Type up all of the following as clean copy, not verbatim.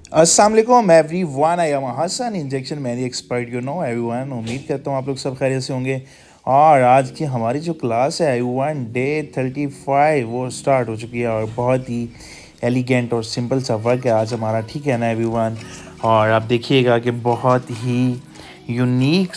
अस्सलाम वालेकुम everyone, I am Hasan इंजेक्शन मेरी एक्सपर्ट एवरीवन। उम्मीद करता हूँ आप लोग सब खैरियत से होंगे। और आज की हमारी जो क्लास है एवरीवन डे 35 वो स्टार्ट हो चुकी है और बहुत ही एलिगेंट और सिंपल सा वर्क है आज हमारा, ठीक है ना एवरीवन। और आप देखिएगा कि बहुत ही यूनिक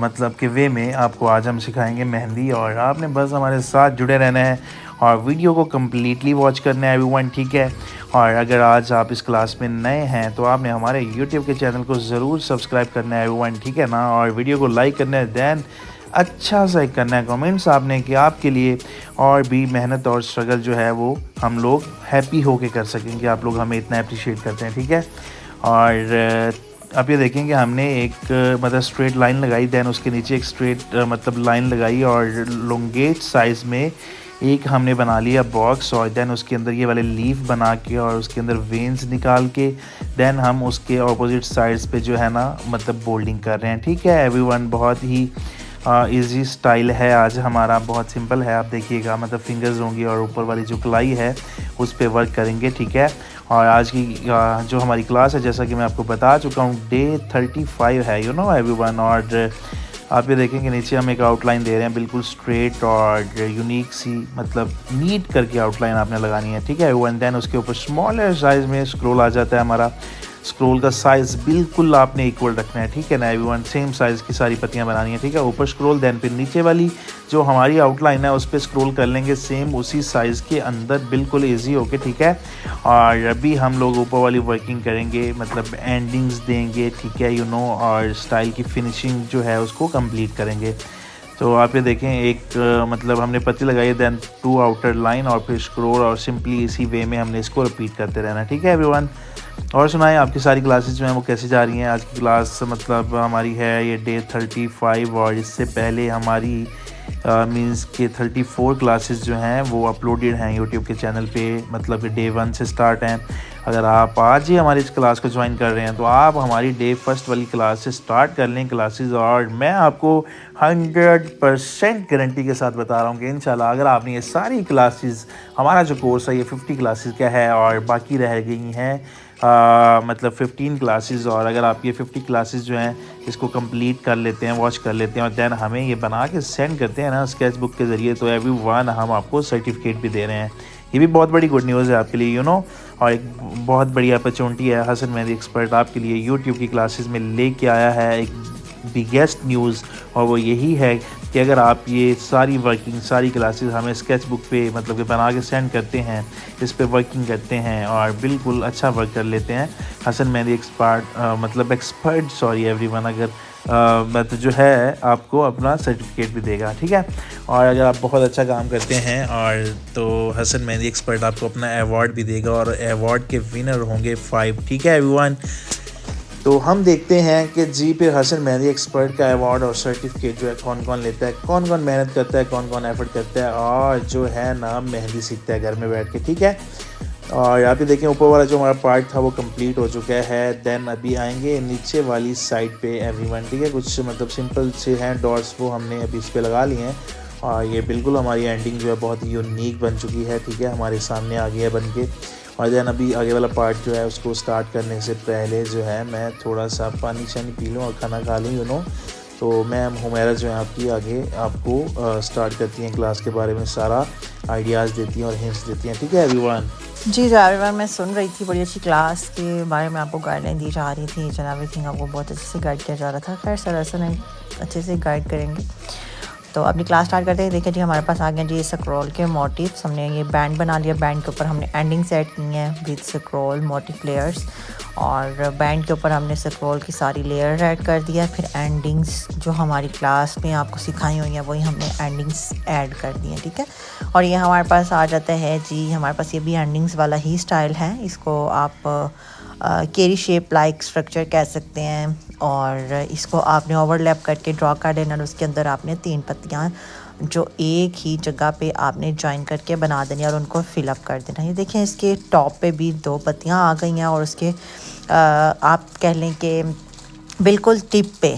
मतलब के वे में आपको आज हम सिखाएंगे मेहंदी, और आपने बस हमारे साथ जुड़े रहना है और वीडियो को कम्प्लीटली वॉच करना है एवरीवन, ठीक है। और अगर आज आप इस क्लास में नए हैं तो आपने हमारे यूट्यूब के चैनल को ज़रूर सब्सक्राइब करना है एवरीवन, ठीक है ना। और वीडियो को लाइक करना है, दैन अच्छा सा एक करना है कमेंट्स आपने कि आपके लिए और भी मेहनत और स्ट्रगल जो है वो हम लोग हैप्पी होके कर सकें कि आप लोग हमें इतना अप्रिशिएट करते हैं, ठीक है। और आप ये देखें कि हमने एक मतलब स्ट्रेट लाइन लगाई, दैन उसके नीचे एक स्ट्रेट मतलब लाइन लगाई और लोंगेट साइज़ में एक हमने बना लिया बॉक्स, और दैन उसके अंदर ये वाले लीफ बना के और उसके अंदर वेन्स निकाल के दैन हम उसके ऑपोजिट साइड्स पे जो है ना मतलब बोल्डिंग कर रहे हैं, ठीक है एवरीवन। बहुत ही इजी स्टाइल है आज हमारा, बहुत सिंपल है। आप देखिएगा मतलब फिंगर्स होंगी और ऊपर वाली जो कलाई है उस पर वर्क करेंगे, ठीक है। और आज की जो हमारी क्लास है, जैसा कि मैं आपको बता चुका हूँ, डे 35 है एवरीवन। और आप ये देखें कि नीचे हम एक आउटलाइन दे रहे हैं बिल्कुल स्ट्रेट और यूनिक सी, मतलब नीट करके आउटलाइन आपने लगानी है, ठीक है एवरीवन। दैन उसके ऊपर स्मॉलर साइज़ में स्क्रोल आ जाता है हमारा। स्क्रोल का साइज़ बिल्कुल आपने इक्वल रखना है, ठीक है ना एवरीवन। सेम साइज़ की सारी पत्तियां बनानी है, ठीक है। ऊपर स्क्रोल, दैन फिर नीचे वाली जो हमारी आउटलाइन है उस पर स्क्रोल कर लेंगे सेम उसी साइज़ के अंदर, बिल्कुल ईजी होके, ठीक है। और अभी हम लोग ऊपर वाली वर्किंग करेंगे, मतलब एंडिंग्स देंगे, ठीक है और स्टाइल की फिनिशिंग जो है उसको कंप्लीट करेंगे। तो आप ये देखें एक मतलब हमने पत्ती लगाई, दैन 2 आउटर लाइन और फिर स्क्रोल, और सिंपली इसी वे में हमने इसको रिपीट करते रहना, ठीक है एवरीवन। और सुनाएं आपकी सारी क्लासेस जो हैं वो कैसे जा रही हैं। आज की क्लास मतलब हमारी है ये डे 35, और इससे पहले हमारी मींस के 34 क्लासेस जो हैं वो अपलोडेड हैं यूट्यूब के चैनल पे, मतलब कि डे 1 से स्टार्ट हैं। अगर आप आज ही हमारी इस क्लास को ज्वाइन कर रहे हैं तो आप हमारी डे 1 वाली क्लास से स्टार्ट कर लें क्लासेस, और मैं आपको 100% गारंटी के साथ बता रहा हूँ कि इंशाल्लाह अगर आपने ये सारी क्लासेस, हमारा जो कोर्स है ये 50 क्लासेस का है और बाकी रह गई हैं मतलब 15 क्लासेस, और अगर आप ये 50 क्लासेस जो हैं इसको कंप्लीट कर लेते हैं, वॉच कर लेते हैं और दैन हमें ये बना के सेंड करते हैं ना स्केच बुक के ज़रिए, तो एवरीवन हम आपको सर्टिफिकेट भी दे रहे हैं। ये भी बहुत बड़ी गुड न्यूज़ है आपके लिए और एक बहुत बड़ी अपॉर्चुनिटी है हसन मेहंदी एक्सपर्ट आपके लिए यूट्यूब की क्लासेस में लेके आया है एक बिगेस्ट न्यूज़, और वो यही है कि अगर आप ये सारी वर्किंग, सारी क्लासेस हमें स्केच बुक पे मतलब कि बना के सेंड करते हैं, इस पे वर्किंग करते हैं और बिल्कुल अच्छा वर्क कर लेते हैं, Hasan Mehndi expert sorry everyone, अगर मतलब जो है आपको अपना सर्टिफिकेट भी देगा, ठीक है। और अगर आप बहुत अच्छा काम करते हैं और तो हसन मेहंदी एक्सपर्ट आपको अपना अवार्ड भी देगा, और अवार्ड के विनर होंगे 5, ठीक है एवरीवन। तो हम देखते हैं कि जी फिर हसन मेहंदी एक्सपर्ट का अवार्ड और सर्टिफिकेट जो है कौन कौन लेता है, कौन कौन मेहनत करता है, कौन कौन एफर्ट करता है और जो है ना मेहंदी सीखता है घर में बैठ के, ठीक है। और यहाँ पे देखें ऊपर वाला जो हमारा पार्ट था वो कंप्लीट हो चुका है। देन अभी आएंगे नीचे वाली साइड पे एवरीवन, ठीक है। कुछ मतलब सिंपल से हैं डॉट्स, वो हमने अभी इस पर लगा लिए हैं, और ये बिल्कुल हमारी एंडिंग जो है बहुत ही यूनिक बन चुकी है, ठीक है, हमारे सामने आ गया है बन के। और देन अभी आगे वाला पार्ट जो है उसको स्टार्ट करने से पहले जो है मैं थोड़ा सा पानी शानी पी लूँ और खाना खा लूँ तो मैम हुमैरा जो है आपकी आगे आपको स्टार्ट करती हैं क्लास के बारे में सारा आइडियाज़ देती हैं और हिंट्स देती हैं, ठीक है एवरीवन। जी एवरीवन, मैं सुन रही थी, बड़ी अच्छी क्लास के बारे में आपको गाइडलाइन दी जा रही थी, एंड एवरीथिंग आपको बहुत अच्छे से गाइड किया जा रहा था। खैर सर ऐसा नहीं, अच्छे से गाइड करेंगे। तो अपनी क्लास स्टार्ट करते हैं। देखिए जी हमारे पास आ गए जी स्क्रॉल के मोटिव्स, हमने ये बैंड बना लिया, बैंड के ऊपर हमने एंडिंग सेट की है विद स्क्रॉल मोटिव लेयर्स, और बैंड के ऊपर हमने स्क्रॉल की सारी लेयर ऐड कर दिया। फिर एंडिंग्स जो हमारी क्लास में आपको सिखाई हुई हैं वही हमने एंडिंग्स ऐड कर दी हैं, ठीक है। और ये हमारे पास आ जाता है जी, हमारे पास ये भी एंडिंग्स वाला ही स्टाइल है, इसको आप केरी शेप लाइक स्ट्रक्चर कह सकते हैं। और इसको आपने ओवरलैप करके ड्रॉ कर देना, और उसके अंदर आपने 3 पत्तियाँ जो एक ही जगह पे आपने ज्वाइन करके बना देनी और उनको फिलअप कर देना। ये देखें इसके टॉप पे भी 2 पत्तियाँ आ गई हैं, और उसके आप कह लें कि बिल्कुल टिप पे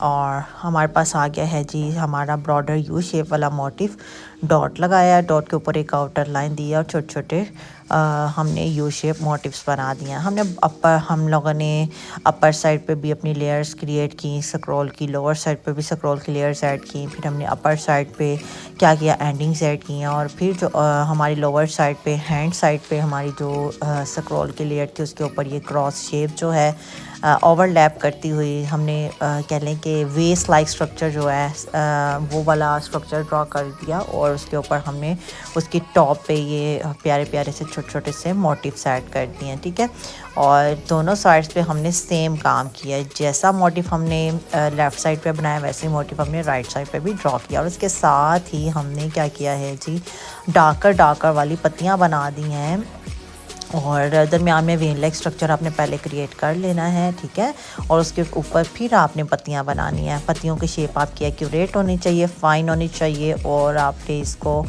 और हमारे पास आ गया है जी हमारा ब्रॉडर यू शेप वाला मोटिव डॉट लगाया, डॉट के ऊपर एक आउटर लाइन दिया और छोटे छोटे हमने यू शेप मोटिव्स बना दिया। हम लोगों ने अपर साइड पे भी अपनी लेयर्स क्रिएट की स्क्रॉल की, लोअर साइड पे भी स्क्रॉल की लेयर्स ऐड की। फिर हमने अपर साइड पे क्या किया, एंडिंग्स ऐड किए और फिर जो हमारी लोअर साइड पे हैंड साइड पे हमारी जो स्क्रॉल की लेयर थी उसके ऊपर ये क्रॉस शेप जो है ओवरलैप करती हुई हमने कह लें कि वेस्ट लाइक स्ट्रक्चर जो है वो वाला स्ट्रक्चर ड्रॉ कर दिया और उसके ऊपर हमने उसकी टॉप पे ये प्यारे प्यारे से छोटे छोटे से मोटिव्स ऐड कर दिए हैं, ठीक है। और दोनों साइड्स पे हमने सेम काम किया है, जैसा मोटिव हमने लेफ़्ट साइड पे बनाया वैसे ही मोटिव हमने राइट साइड पे भी ड्रॉ किया। और उसके साथ ही हमने क्या किया है जी, डार्कर वाली पत्तियाँ बना दी हैं और दरमियान में वेन लाइक स्ट्रक्चर आपने पहले क्रिएट कर लेना है, ठीक है। और उसके ऊपर फिर आपने पत्तियां बनानी है। पत्तियों की शेप आपकी एक्यूरेट होनी चाहिए, फाइन होनी चाहिए और आपने इसको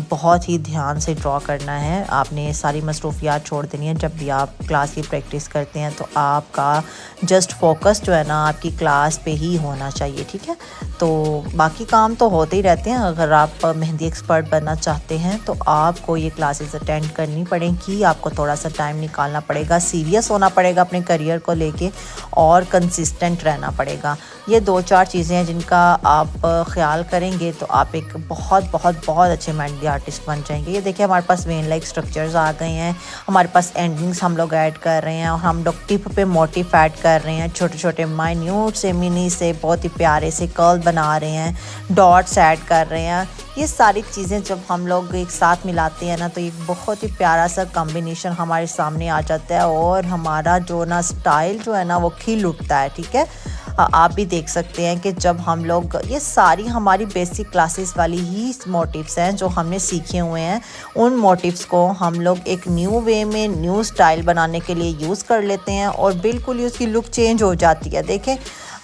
बहुत ही ध्यान से ड्रॉ करना है। आपने सारी मसरूफियात छोड़ देनी है। जब भी आप क्लास की प्रैक्टिस करते हैं तो आपका जस्ट फोकस जो है ना आपकी क्लास पे ही होना चाहिए, ठीक है। तो बाकी काम तो होते ही रहते हैं। अगर आप मेहंदी एक्सपर्ट बनना चाहते हैं तो आपको ये क्लासेस अटेंड करनी पड़ेंगी, आपको थोड़ा सा टाइम निकालना पड़ेगा, सीरियस होना पड़ेगा अपने करियर को लेके और कंसिस्टेंट रहना पड़ेगा। ये 2-4 चीज़ें हैं जिनका आप ख्याल करेंगे तो आप एक बहुत बहुत बहुत अच्छे मेहंदी आर्टिस्ट बन जाएंगे। ये देखिए हमारे पास वेन लाइक स्ट्रक्चर्स आ गए हैं, हमारे पास एंडिंग्स हम लोग ऐड कर रहे हैं और हम लोग टिप पे मोटिव ऐड कर रहे हैं, छोटे छोटे माइन्यूट से मिनी से बहुत ही प्यारे से कर्ल बना रहे हैं, डॉट्स ऐड कर रहे हैं। ये सारी चीज़ें जब हम लोग एक साथ मिलाते हैं ना तो एक बहुत ही प्यारा सा कॉम्बिनेशन हमारे सामने आ जाता है और हमारा जो ना स्टाइल जो है ना वो खिल उठता है, ठीक है। आप भी देख सकते हैं कि जब हम लोग ये सारी हमारी बेसिक क्लासेस वाली ही मोटिव्स हैं जो हमने सीखे हुए हैं, उन मोटिव्स को हम लोग एक न्यू वे में न्यू स्टाइल बनाने के लिए यूज़ कर लेते हैं और बिल्कुल ही उसकी लुक चेंज हो जाती है। देखें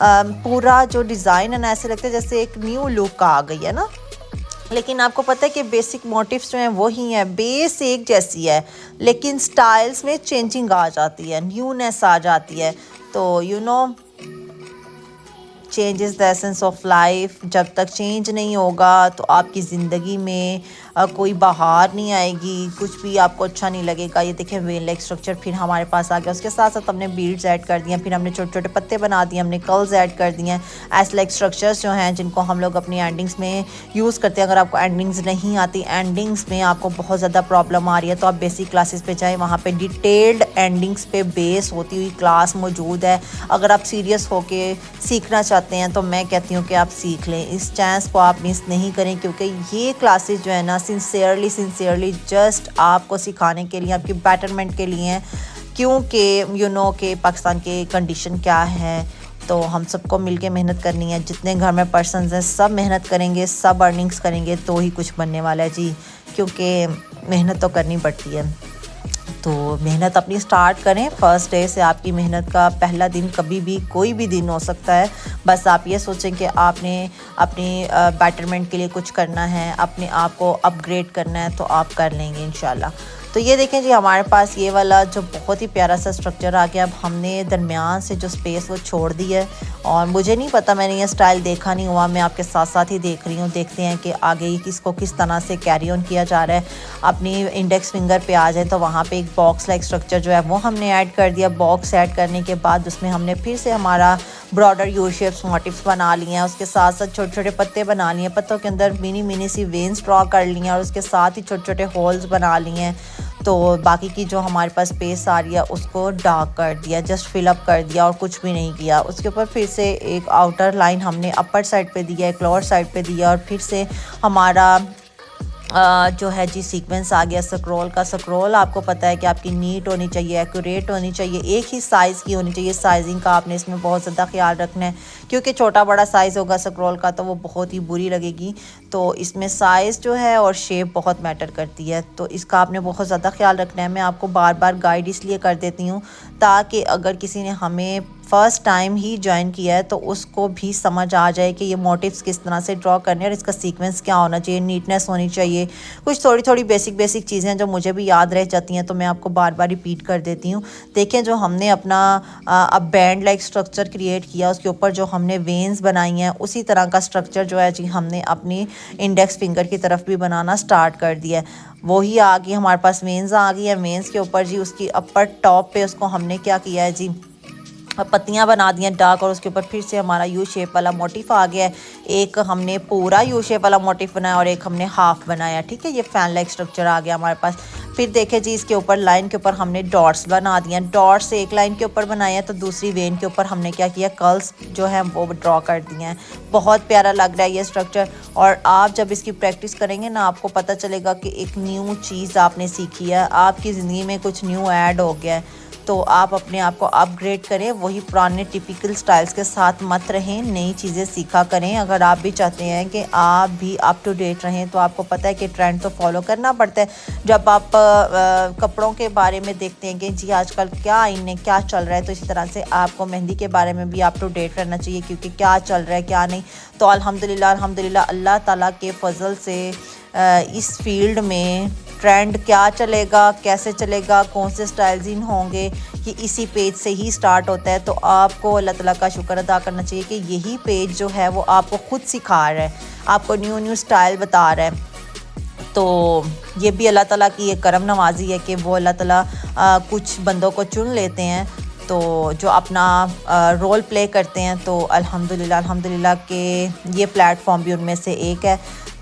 पूरा जो डिज़ाइन है ना ऐसे लगता है जैसे एक न्यू लुक आ गई है ना। लेकिन आपको पता है कि बेसिक मोटिव्स जो हैं वो ही हैं, बेस एक जैसी है लेकिन स्टाइल्स में चेंजिंग आ जाती है, न्यूनेस आ जाती है। तो you know change is the essence of life. जब तक चेंज नहीं होगा तो आपकी ज़िंदगी में कोई बहार नहीं आएगी, कुछ भी आपको अच्छा नहीं लगेगा। ये देखें वेन लाइक स्ट्रक्चर फिर हमारे पास आ गया, उसके साथ साथ हमने बीड्स ऐड कर दिए, फिर हमने छोटे छोटे पत्ते बना दिए, हमने कर्ल्स ऐड कर दिए हैं। एस लाइक स्ट्रक्चर्स जो हैं जिनको हम लोग अपनी एंडिंग्स में यूज़ करते हैं। अगर आपको एंडिंग्स नहीं आती, एंडिंग्स में आपको बहुत ज़्यादा प्रॉब्लम आ रही है तो आप बेसिक क्लासेस पे जाएँ, वहाँ पे डिटेल्ड एंडिंग्स पे बेस होती हुई क्लास मौजूद है। अगर आप सीरियस होके सीखना चाहते हैं तो मैं कहती हूँ कि आप सीख लें, इस चांस को आप मिस नहीं करें क्योंकि ये क्लासेस जो है ना सिंसियरली जस्ट आपको सिखाने के लिए, आपकी बेटरमेंट के लिए हैं। क्योंकि यू नो कि पाकिस्तान के कंडीशन क्या है, तो हम सबको मिलके मेहनत करनी है। जितने घर में पर्सन्स हैं सब मेहनत करेंगे, सब अर्निंग्स करेंगे तो ही कुछ बनने वाला है जी, क्योंकि मेहनत तो करनी पड़ती है। तो मेहनत अपनी स्टार्ट करें। फर्स्ट डे से आपकी मेहनत का पहला दिन कभी भी कोई भी दिन हो सकता है। बस आप ये सोचें कि आपने अपनी बेटरमेंट के लिए कुछ करना है, अपने आप को अपग्रेड करना है तो आप कर लेंगे इंशाल्लाह। तो ये देखें जी हमारे पास ये वाला जो बहुत ही प्यारा सा स्ट्रक्चर आ गया। अब हमने दरमियान से जो स्पेस वो छोड़ दी है और मुझे नहीं पता, मैंने ये स्टाइल देखा नहीं हुआ, मैं आपके साथ साथ ही देख रही हूँ। देखते हैं कि आगे किसको किस तरह से कैरी ऑन किया जा रहा है। अपनी इंडेक्स फिंगर पे आ जाए तो वहाँ पे एक बॉक्स लाइक स्ट्रक्चर जो है वो हमने ऐड कर दिया। बॉक्स ऐड करने के बाद उसमें हमने फिर से हमारा ब्रॉडर यू शेप्स मोटिव्स बना लिए हैं, उसके साथ साथ छोटे छोटे पत्ते बना लिए हैं, पत्तों के अंदर मिनी सी वेन्स ड्रॉ कर ली हैं और उसके साथ ही छोटे छोटे होल्स बना लिए हैं। तो बाकी की जो हमारे पास स्पेस आ रही है उसको डार्क कर दिया, जस्ट फिलअप कर दिया और कुछ भी नहीं किया। उसके ऊपर फिर से एक आउटर लाइन हमने अपर साइड पे दिया, एक लोअर साइड पे दिया और फिर से हमारा जो है जी सीक्वेंस आ गया स्क्रॉल का। स्क्रॉल आपको पता है कि आपकी नीट होनी चाहिए, एक्यूरेट होनी चाहिए, एक ही साइज़ की होनी चाहिए। साइजिंग का आपने इसमें बहुत ज़्यादा ख्याल रखना है क्योंकि छोटा बड़ा साइज़ होगा स्क्रॉल का तो वो बहुत ही बुरी लगेगी। तो इसमें साइज़ जो है और शेप बहुत मैटर करती है, तो इसका आपने बहुत ज़्यादा ख्याल रखना है। मैं आपको बार बार गाइड इसलिए कर देती हूँ ताकि अगर किसी ने हमें फ़र्स्ट टाइम ही ज्वाइन किया है तो उसको भी समझ आ जाए कि ये मोटिव्स किस तरह से ड्रॉ करने और इसका सीक्वेंस क्या होना चाहिए, नीटनेस होनी चाहिए। कुछ थोड़ी थोड़ी बेसिक चीज़ें जो मुझे भी याद रह जाती हैं तो मैं आपको बार बार रिपीट कर देती हूँ। देखें, जो हमने अपना अब बैंड लाइक स्ट्रक्चर क्रिएट किया, उसके ऊपर जो हमने वेन्स बनाई हैं उसी तरह का स्ट्रक्चर जो है जी हमने अपनी इंडेक्स फिंगर की तरफ भी बनाना स्टार्ट कर दिया है। वही आ गई हमारे पास वेन्स आ गई है। वेन्स के ऊपर जी उसकी अपर टॉप पे उसको हमने क्या किया है जी, पत्तियां बना दी हैं डार्क, और उसके ऊपर फिर से हमारा यू शेप वाला मोटिफ आ गया है। एक हमने पूरा यू शेप वाला मोटिफ बनाया और एक हमने हाफ बनाया, ठीक है। ये फैन लाइक स्ट्रक्चर आ गया हमारे पास। फिर देखें जी, इसके ऊपर लाइन के ऊपर हमने डॉट्स बना दिए हैं। डॉट्स एक लाइन के ऊपर बनाए हैं तो दूसरी वेन के ऊपर हमने क्या किया, कर्ल्स जो है वो ड्रॉ कर दिए हैं। बहुत प्यारा लग रहा है ये स्ट्रक्चर। और आप जब इसकी प्रैक्टिस करेंगे ना, आपको पता चलेगा कि एक न्यू चीज़ आपने सीखी है, आपकी ज़िंदगी में कुछ न्यू ऐड हो गया है। तो आप अपने आप को अपग्रेड करें, वही पुराने टिपिकल स्टाइल्स के साथ मत रहें, नई चीज़ें सीखा करें। अगर आप भी चाहते हैं कि आप भी अप टू डेट रहें तो आपको पता है कि ट्रेंड तो फॉलो करना पड़ता है। जब आप कपड़ों के बारे में देखते हैं कि जी आजकल क्या इन क्या चल रहा है, तो इसी तरह से आपको मेहंदी के बारे में भी अप टू डेट रहना चाहिए, क्योंकि क्या चल रहा है क्या नहीं। तो अल्हम्दुलिल्लाह अल्लाह ताला के फजल से इस फील्ड में ट्रेंड क्या चलेगा, कैसे चलेगा, कौन से स्टाइल्स इन होंगे, ये इसी पेज से ही स्टार्ट होता है। तो आपको अल्लाह ताला का शुक्र अदा करना चाहिए कि यही पेज जो है वो आपको खुद सिखा रहा है, आपको न्यू स्टाइल बता रहा है। तो ये भी अल्लाह ताला की एक करम नवाजी है कि वो अल्लाह ताला कुछ बंदों को चुन लेते हैं तो जो अपना रोल प्ले करते हैं। तो अल्हम्दुलिल्लाह के ये प्लेटफॉर्म भी उनमें से एक है।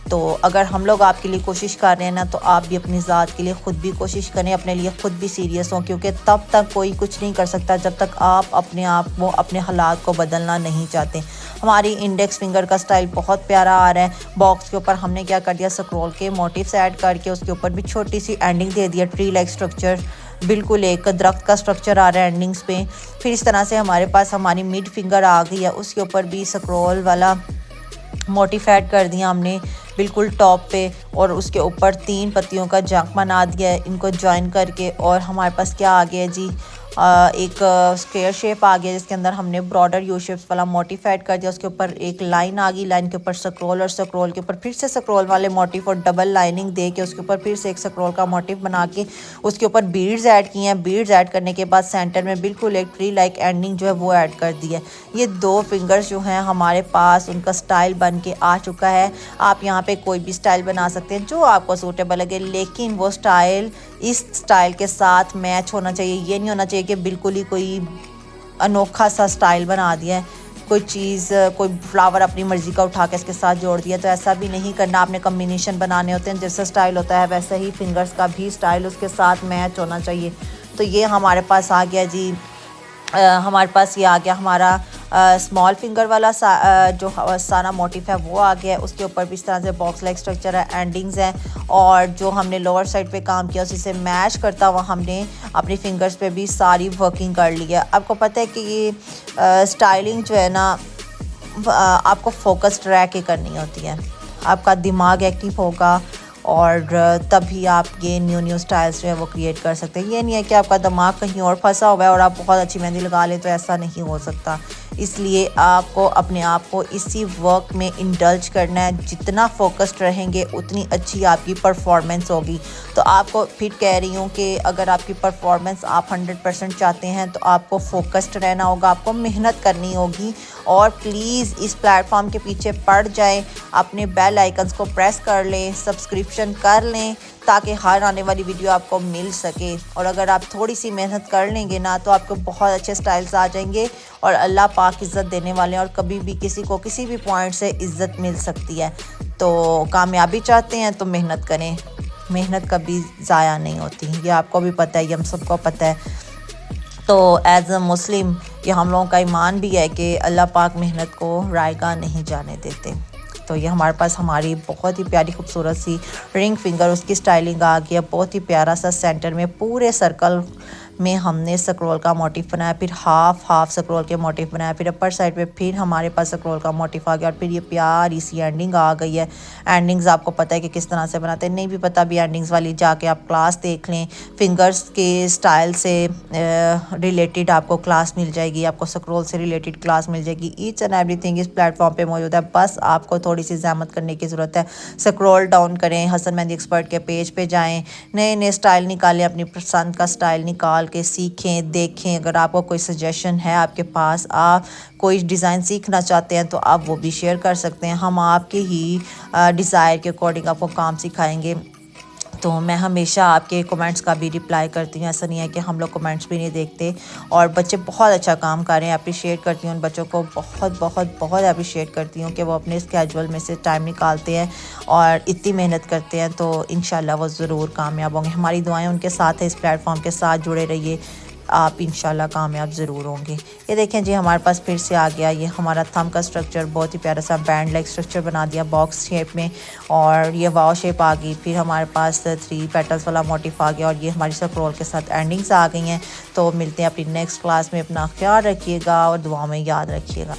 तो अगर हम लोग आपके लिए कोशिश कर रहे हैं ना, तो आप भी अपनी ज़ात के लिए ख़ुद भी कोशिश करें, अपने लिए ख़ुद भी सीरियस हों, क्योंकि तब तक कोई कुछ नहीं कर सकता जब तक आप अपने आप को, अपने हालात को बदलना नहीं चाहते। हमारी इंडेक्स फिंगर का स्टाइल बहुत प्यारा आ रहा है। बॉक्स के ऊपर हमने क्या कर दिया, स्क्रॉल के मोटिव्स ऐड करके उसके ऊपर भी छोटी सी एंडिंग दे दिया, ट्री लाइक स्ट्रक्चर, बिल्कुल एक दरख्त का स्ट्रक्चर आ रहा है एंडिंग्स पे। फिर इस तरह से हमारे पास हमारी मिड फिंगर आ गई है, उसके ऊपर भी स्क्रॉल वाला मोटिफ ऐड कर दिया हमने बिल्कुल टॉप पे, और उसके ऊपर 3 पत्तियों का जंक बना दिया है इनको ज्वाइन करके। और हमारे पास क्या आ गया जी, एक स्क्वायर शेप आ गया जिसके अंदर हमने ब्रॉडर यू शेप्स वाला मोटिफ ऐड कर दिया। उसके ऊपर एक लाइन आ गई, लाइन के ऊपर स्क्रॉल, और स्क्रॉल के ऊपर फिर से स्क्रॉल वाले मोटिफ और डबल लाइनिंग दे के उसके ऊपर फिर से एक स्क्रॉल का मोटिफ बना के उसके ऊपर बीड्स ऐड किए हैं। बीड्स ऐड करने के बाद सेंटर में बिल्कुल एक ट्री लाइक एंडिंग जो है वो ऐड कर दी है। ये 2 फिंगर्स जो हैं हमारे पास, उनका स्टाइल बन के आ चुका है। आप यहाँ पे कोई भी स्टाइल बना सकते हैं जो आपको सूटेबल लगे, लेकिन वो स्टाइल इस स्टाइल के साथ मैच होना चाहिए। ये नहीं होना चाहिए कि बिल्कुल ही कोई अनोखा सा स्टाइल बना दिया है, कोई चीज़, कोई फ्लावर अपनी मर्ज़ी का उठा के इसके साथ जोड़ दिया। तो ऐसा भी नहीं करना, आपने कम्बिनेशन बनाने होते हैं। जैसा स्टाइल होता है वैसे ही फिंगर्स का भी स्टाइल उसके साथ मैच होना चाहिए। तो ये हमारे पास आ गया जी, हमारे पास ये आ गया हमारा स्मॉल फिंगर वाला जो सारा मोटिफ है वो आ गया है। उसके ऊपर भी इस तरह से बॉक्स लाइक स्ट्रक्चर है, एंडिंग्स हैं, और जो हमने लोअर साइड पे काम किया उसी से मैच करता हुआ हमने अपनी फिंगर्स पे भी सारी वर्किंग कर ली है। आपको पता है कि ये स्टाइलिंग जो है ना, आपको फोकस्ड रह के करनी होती है, आपका दिमाग एक्टिव होगा और तभी आप ये न्यू स्टाइल्स जो है वो क्रिएट कर सकते हैं। ये नहीं है कि आपका दिमाग कहीं और फंसा हुआ है और आप बहुत अच्छी मेहंदी लगा लें, तो ऐसा नहीं हो सकता। इसलिए आपको अपने आप को इसी वर्क में इंडल्ज करना है। जितना फोकस्ड रहेंगे उतनी अच्छी आपकी परफॉर्मेंस होगी। तो आपको फिर कह रही हूँ कि अगर आपकी परफॉर्मेंस आप 100% चाहते हैं तो आपको फोकस्ड रहना होगा, आपको मेहनत करनी होगी। और प्लीज़ इस प्लेटफॉर्म के पीछे पड़ जाएं, अपने बेल आइकन्स को प्रेस कर लें, सब्सक्रिप्शन कर लें, ताकि हर आने वाली वीडियो आपको मिल सके। और अगर आप थोड़ी सी मेहनत कर लेंगे ना, तो आपको बहुत अच्छे स्टाइल्स आ जाएंगे और अल्लाह पाक इज़्ज़त देने वाले हैं, और कभी भी किसी को किसी भी पॉइंट से इज़्ज़त मिल सकती है। तो कामयाबी चाहते हैं तो मेहनत करें, मेहनत कभी ज़ाया नहीं होती, ये आपको भी पता है, ये हम सबको पता है। तो एज़ अ मुस्लिम ये हम लोगों का ईमान भी है कि अल्लाह पाक मेहनत को रायगा नहीं जाने देते। तो ये हमारे पास हमारी बहुत ही प्यारी खूबसूरत सी रिंग फिंगर, उसकी स्टाइलिंग आ गई है। बहुत ही प्यारा सा सेंटर में पूरे सर्कल में हमने स्क्रॉल का मोटिफ बनाया, फिर हाफ स्क्रॉल के मोटिफ बनाया, फिर अपर साइड पे फिर हमारे पास स्क्रॉल का मोटिफ आ गया और फिर ये प्यारी सी एंडिंग आ गई है। एंडिंग्स आपको पता है कि किस तरह से बनाते हैं, नहीं भी पता भी एंडिंग्स वाली जाके आप क्लास देख लें। फिंगर्स के स्टाइल से रिलेटेड आपको क्लास मिल जाएगी, आपको स्क्रॉल से रिलेटेड क्लास मिल जाएगी। ईच एंड एवरीथिंग इस प्लेटफॉर्म पे मौजूद है, बस आपको थोड़ी सी ज़हमत करने की ज़रूरत है। स्क्रॉल डाउन करें, हसन मेहंदी एक्सपर्ट के पेज पे जाएं, नए नए स्टाइल निकालें, अपनी पसंद का स्टाइल निकाल के सीखें, देखें। अगर आपको कोई सजेशन है आपके पास, आप कोई डिज़ाइन सीखना चाहते हैं तो आप वो भी शेयर कर सकते हैं। हम आपके ही डिज़ायर के अकॉर्डिंग आपको काम सिखाएंगे। तो मैं हमेशा आपके कमेंट्स का भी रिप्लाई करती हूँ, ऐसा नहीं है कि हम लोग कमेंट्स भी नहीं देखते। और बच्चे बहुत अच्छा काम कर रहे हैं, अप्रिशिएट करती हूँ उन बच्चों को, बहुत बहुत बहुत अप्रिशिएट करती हूँ कि वो अपने स्केजुअल में से टाइम निकालते हैं और इतनी मेहनत करते हैं। तो इंशाल्लाह वो ज़रूर कामयाब होंगे। हमारी दुआएं उनके साथ है, इस प्लेटफॉर्म के साथ जुड़े रहिए, आप इंशाल्लाह कामयाब ज़रूर होंगे। ये देखें जी, हमारे पास फिर से आ गया ये हमारा थंब का स्ट्रक्चर, बहुत ही प्यारा सा बैंड लाइक स्ट्रक्चर बना दिया बॉक्स शेप में, और ये वाव शेप आ गई। फिर हमारे पास 3 पेटल्स वाला मोटिफ आ गया और ये हमारी स्क्रॉल के साथ एंडिंग्स आ गई हैं। तो मिलते हैं अपनी नेक्स्ट क्लास में, अपना ख्याल रखिएगा और दुआ में याद रखिएगा।